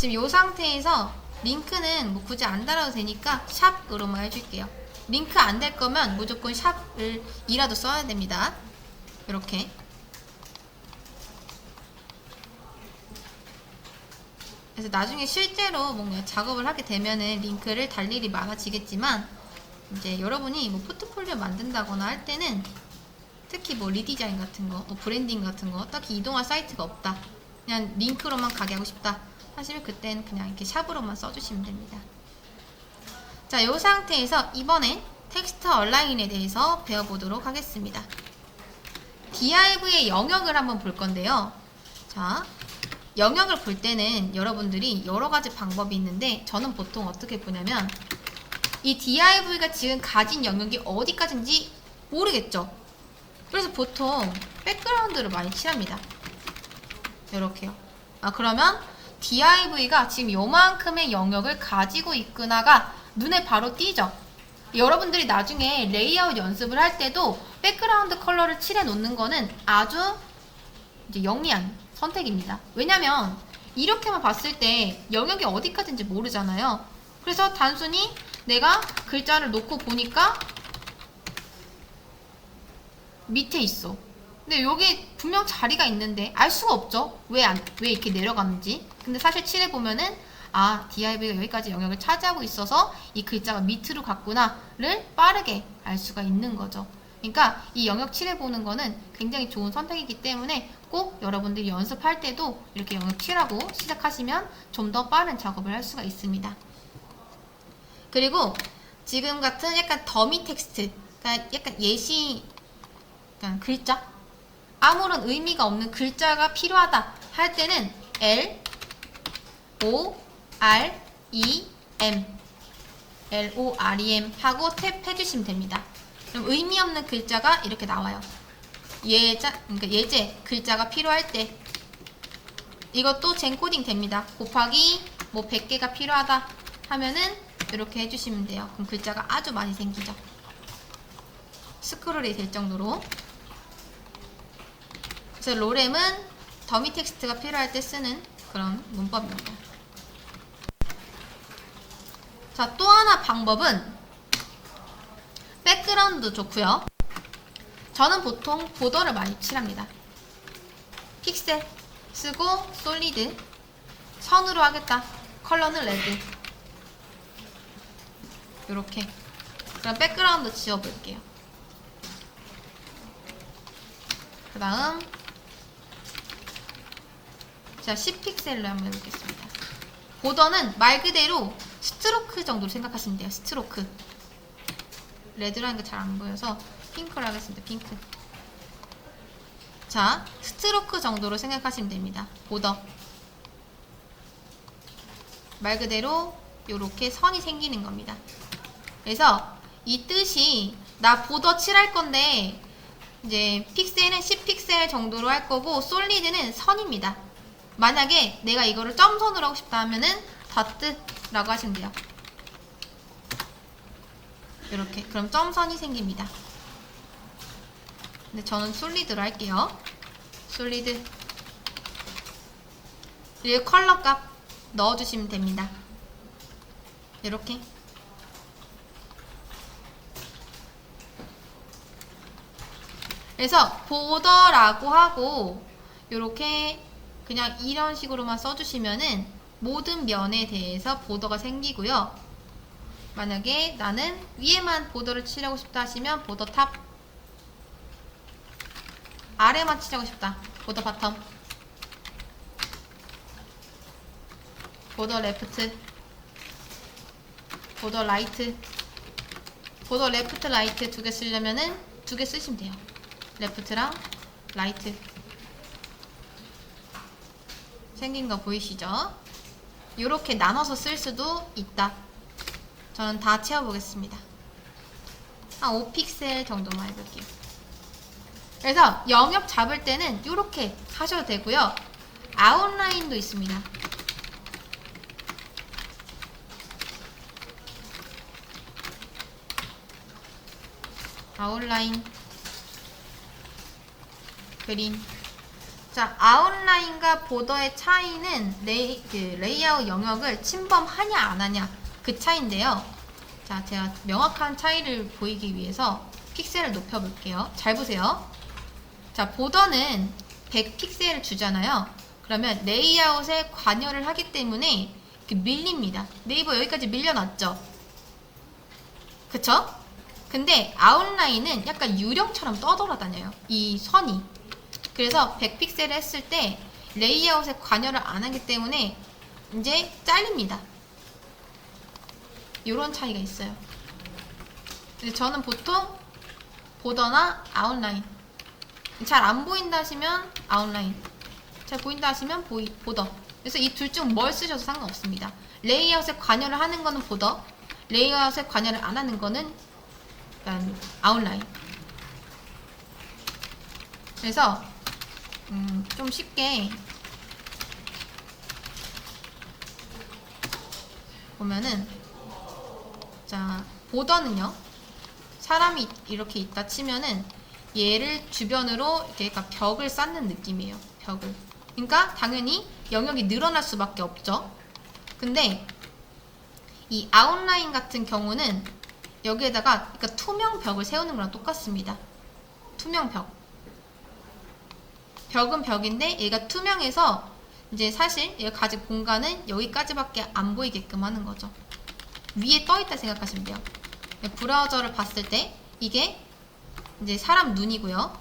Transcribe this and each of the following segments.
지금 이 상태에서 링크는 뭐 굳이 안 달아도 되니까 샵으로만 해줄게요. 링크 안 될 거면 무조건 샵을 이라도 써야 됩니다. 이렇게. 그래서 나중에 실제로 뭔가 작업을 하게 되면은 링크를 달 일이 많아지겠지만, 이제 여러분이 뭐 포트폴리오 만든다거나 할 때는 특히 뭐 리디자인 같은 거, 뭐 브랜딩 같은 거 딱히 이동할 사이트가 없다, 그냥 링크로만 가게 하고 싶다 하시면 그때는 그냥 이렇게 샵으로만 써주시면 됩니다. 자, 이 상태에서 이번엔 텍스트 얼라인에 대해서 배워보도록 하겠습니다. div의 영역을 한번 볼 건데요. 자, 영역을 볼 때는 여러분들이 여러 가지 방법이 있는데, 저는 보통 어떻게 보냐면 이 div가 지금 가진 영역이 어디까지인지 모르겠죠. 그래서 보통 백그라운드를 많이 칠합니다. 이렇게요. 그러면 div가 지금 요만큼의 영역을 가지고 있구나가 눈에 바로 띄죠. 여러분들이 나중에 레이아웃 연습을 할 때도 백그라운드 컬러를 칠해 놓는 거는 아주 이제 영리한 선택입니다. 왜냐면 이렇게만 봤을 때 영역이 어디까지인지 모르잖아요. 그래서 단순히 내가 글자를 놓고 보니까 밑에 있어. 근데 여기 분명 자리가 있는데 알 수가 없죠. 왜 이렇게 내려가는지. 근데 사실 칠해보면은 div가 여기까지 영역을 차지하고 있어서 이 글자가 밑으로 갔구나를 빠르게 알 수가 있는 거죠. 그러니까 이 영역 칠해보는 거는 굉장히 좋은 선택이기 때문에 꼭 여러분들이 연습할 때도 이렇게 영역 칠하고 시작하시면 좀 더 빠른 작업을 할 수가 있습니다. 그리고 지금 같은 약간 더미 텍스트, 그러니까 약간 예시, 그러니까 글자, 아무런 의미가 없는 글자가 필요하다 할 때는 L, O, R, E, M, L, O, R, E, M 하고 탭 해주시면 됩니다. 그럼 의미 없는 글자가 이렇게 나와요. 그러니까 예제 글자가 필요할 때 이것도 젠코딩 됩니다. 곱하기 뭐 100개가 필요하다 하면은 이렇게 해주시면 돼요. 그럼 글자가 아주 많이 생기죠. 스크롤이 될 정도로. 그래서 로렘은 더미 텍스트가 필요할 때 쓰는 그런 문법입니다. 자, 또 하나 방법은 백그라운드도 좋고요. 저는 보통 보더를 많이 칠합니다. 픽셀 쓰고 솔리드, 선으로 하겠다, 컬러는 레드, 요렇게. 그럼 백그라운드 지워볼게요. 그 다음 자, 10픽셀로 한번 해보겠습니다. 보더는 말 그대로 스트로크 정도로 생각하시면 돼요. 스트로크. 레드라는 게 잘 안 보여서 핑크로 하겠습니다. 핑크. 자, 스트로크 정도로 생각하시면 됩니다. 보더. 말 그대로 요렇게 선이 생기는 겁니다. 그래서 이 뜻이 나 보더 칠할 건데 이제 픽셀은 10픽셀 정도로 할 거고 솔리드는 선입니다. 만약에 내가 이거를 점선으로 하고 싶다 하면은 다트라고 하시면 돼요. 이렇게. 그럼 점선이 생깁니다. 근데 저는 솔리드로 할게요. 솔리드. 그리고 컬러 값 넣어주시면 됩니다. 이렇게. 그래서 보더라고 하고 요렇게 그냥 이런 식으로만 써주시면은 모든 면에 대해서 보더가 생기고요. 만약에 나는 위에만 보더를 칠하고 싶다 하시면 보더 탑, 아래만 칠하고 싶다, 보더 바텀, 보더 레프트, 보더 라이트. 보더 레프트, 라이트 두 개 쓰려면은 두 개 쓰시면 돼요. 레프트랑 라이트. 생긴 거 보이시죠? 이렇게 나눠서 쓸 수도 있다. 저는 다 채워보겠습니다. 한 5픽셀 정도만 해볼게요. 그래서 영역 잡을 때는 이렇게 하셔도 되고요. 아웃라인도 있습니다. 아웃라인, 그린. 자, 아웃라인과 보더의 차이는 레이아웃 영역을 침범하냐 안 하냐 그 차이인데요. 자, 제가 명확한 차이를 보이기 위해서 픽셀을 높여볼게요. 잘 보세요. 자, 보더는 100픽셀을 주잖아요. 그러면 레이아웃에 관여를 하기 때문에 밀립니다. 네이버 여기까지 밀려났죠? 그쵸? 근데 아웃라인은 약간 유령처럼 떠돌아다녀요. 이 선이. 그래서 100픽셀을 했을 때 레이아웃에 관여를 안 하기 때문에 이제 잘립니다. 요런 차이가 있어요. 근데 저는 보통 보더나 아웃라인, 잘 안 보인다 하시면 아웃라인, 잘 보인다 하시면 보더. 그래서 이 둘 중 뭘 쓰셔도 상관없습니다. 레이아웃에 관여를 하는 거는 보더, 레이아웃에 관여를 안 하는 거는 아웃라인. 그래서 좀 쉽게 보면은, 자, 보더는요, 사람이 이렇게 있다 치면은 얘를 주변으로 이렇게 약간 벽을 쌓는 느낌이에요. 벽을. 그러니까 당연히 영역이 늘어날 수밖에 없죠. 근데 이 아웃라인 같은 경우는 여기에다가 그러니까 투명 벽을 세우는 거랑 똑같습니다. 투명 벽. 벽은 벽인데 얘가 투명해서 이제 사실 얘가 가진 공간은 여기까지밖에 안 보이게끔 하는 거죠. 위에 떠있다 생각하시면 돼요. 브라우저를 봤을 때 이게 이제 사람 눈이고요.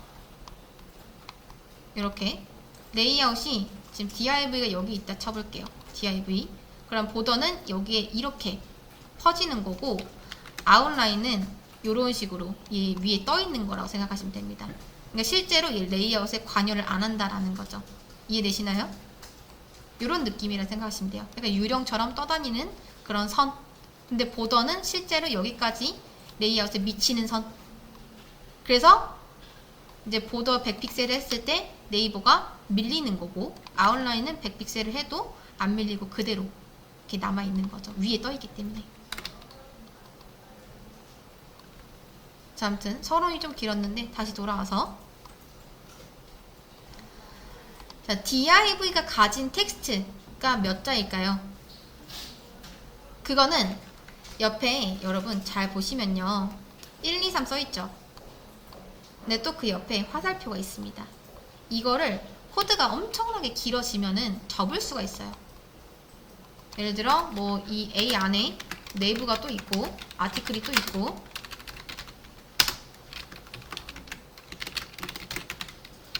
이렇게 레이아웃이 지금 div가 여기 있다 쳐볼게요. div. 그럼 보더는 여기에 이렇게 퍼지는 거고, 아웃라인은 이런 식으로 얘 위에 떠 있는 거라고 생각하시면 됩니다. 그러니까 실제로 얘 레이아웃에 관여를 안 한다라는 거죠. 이해되시나요? 이런 느낌이라 생각하시면 돼요. 그러니까 유령처럼 떠다니는 그런 선. 근데 보더는 실제로 여기까지 레이아웃에 미치는 선. 그래서 이제 보더 100픽셀을 했을 때 네이버가 밀리는 거고, 아웃라인은 100픽셀을 해도 안 밀리고 그대로 이렇게 남아있는 거죠. 위에 떠있기 때문에. 자, 아무튼 서론이 좀 길었는데 다시 돌아와서, 자, div가 가진 텍스트가 몇 자일까요? 그거는 옆에 여러분 잘 보시면요, 1, 2, 3 써있죠. 근데 또 그 옆에 화살표가 있습니다. 이거를 코드가 엄청나게 길어지면은 접을 수가 있어요. 예를 들어 뭐 이 A 안에 내부가 또 있고 아티클이 또 있고,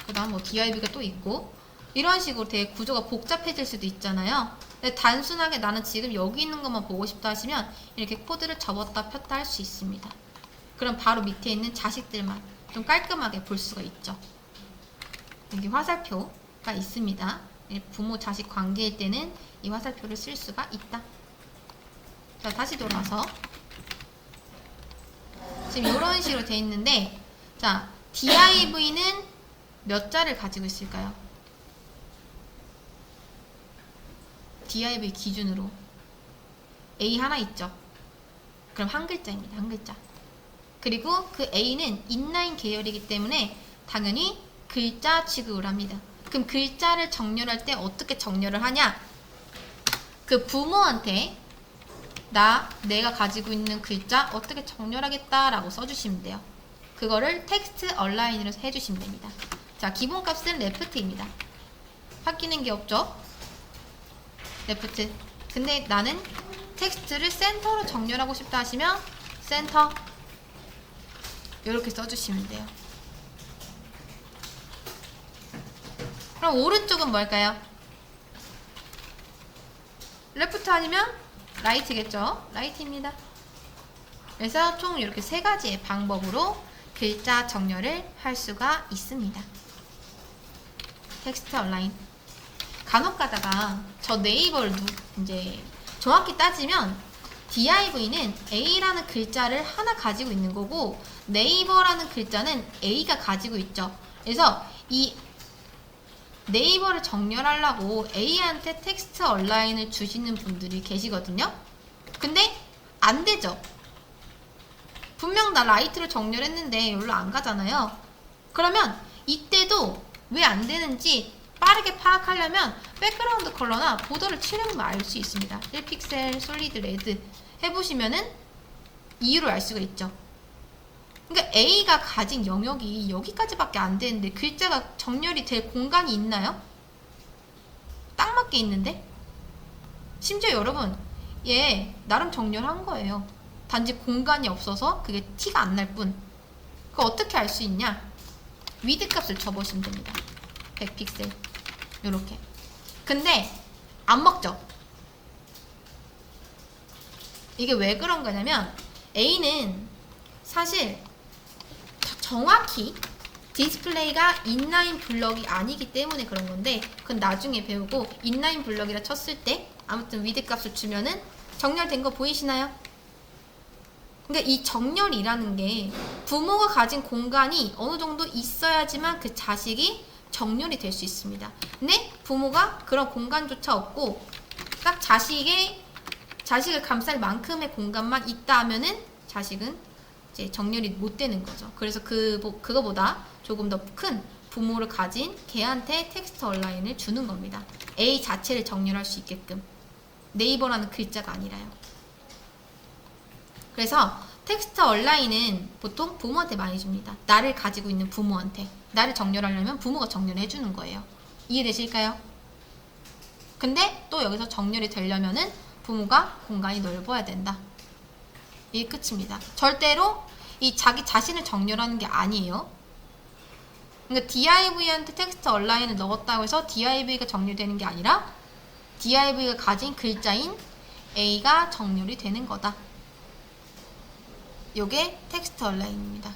그 다음 뭐 div가 또 있고, 이런 식으로 되게 구조가 복잡해질 수도 있잖아요. 근데 단순하게 나는 지금 여기 있는 것만 보고 싶다 하시면 이렇게 코드를 접었다 폈다 할 수 있습니다. 그럼 바로 밑에 있는 자식들만 좀 깔끔하게 볼 수가 있죠. 여기 화살표가 있습니다. 부모 자식 관계일 때는 이 화살표를 쓸 수가 있다. 자, 다시 돌아와서 지금 이런 식으로 돼 있는데, 자, div는 몇 자를 가지고 있을까요? div 기준으로 A 하나 있죠. 그럼 한 글자입니다. 한 글자. 그리고 그 A는 인라인 계열이기 때문에 당연히 글자 취급을 합니다. 그럼 글자를 정렬할 때 어떻게 정렬을 하냐? 그 부모한테 내가 가지고 있는 글자 어떻게 정렬하겠다라고 써주시면 돼요. 그거를 텍스트 얼라인으로 해주시면 됩니다. 자, 기본값은 left입니다. 바뀌는 게 없죠? left. 근데 나는 텍스트를 센터로 정렬하고 싶다 하시면 센터, 이렇게 써주시면 돼요. 그럼 오른쪽은 뭘까요? 레프트 아니면 라이트겠죠? 라이트입니다. 그래서 총 이렇게 세 가지의 방법으로 글자 정렬을 할 수가 있습니다. 텍스트 얼라인. 간혹 가다가 저 네이버를 이제 정확히 따지면 div는 A라는 글자를 하나 가지고 있는 거고 네이버라는 글자는 A가 가지고 있죠. 그래서 이 네이버를 정렬하려고 A한테 텍스트 얼라인을 주시는 분들이 계시거든요. 근데 안 되죠. 분명 나 라이트로 정렬했는데 여기로 안 가잖아요. 그러면 이때도 왜 안 되는지 빠르게 파악하려면 백그라운드 컬러나 보더를 칠해보면 알 수 있습니다. 1픽셀 솔리드 레드 해보시면은 이유를 알 수가 있죠. 그러니까 A가 가진 영역이 여기까지밖에 안 되는데 글자가 정렬이 될 공간이 있나요? 딱 맞게 있는데? 심지어 여러분 얘 나름 정렬한 거예요. 단지 공간이 없어서 그게 티가 안 날 뿐. 그거 어떻게 알 수 있냐? 위드 값을 줘보시면 됩니다. 100픽셀 요렇게. 근데 안 먹죠? 이게 왜 그런 거냐면 A는 사실 정확히 디스플레이가 인라인 블럭이 아니기 때문에 그런 건데 그건 나중에 배우고 인라인 블럭이라 쳤을 때 아무튼 위드 값을 주면은 정렬된 거 보이시나요? 그러니까 이 정렬이라는 게 부모가 가진 공간이 어느 정도 있어야지만 그 자식이 정렬이 될 수 있습니다. 근데 부모가 그런 공간조차 없고 딱 자식을 감쌀 만큼의 공간만 있다 하면은 자식은 이제 정렬이 못 되는 거죠. 그래서 그거보다 조금 더 큰 부모를 가진 걔한테 텍스트 얼라인을 주는 겁니다. A 자체를 정렬할 수 있게끔. 네이버라는 글자가 아니라요. 그래서 텍스트 얼라인은 보통 부모한테 많이 줍니다. 나를 가지고 있는 부모한테. 나를 정렬하려면 부모가 정렬해 주는 거예요. 이해되실까요? 근데 또 여기서 정렬이 되려면은 부모가 공간이 넓어야 된다. 이게 끝입니다. 절대로 이 자기 자신을 정렬하는 게 아니에요. 그러니까 div한테 텍스트 얼라인을 넣었다고 해서 div가 정렬되는 게 아니라 div가 가진 글자인 a가 정렬이 되는 거다. 요게 텍스트 얼라인입니다.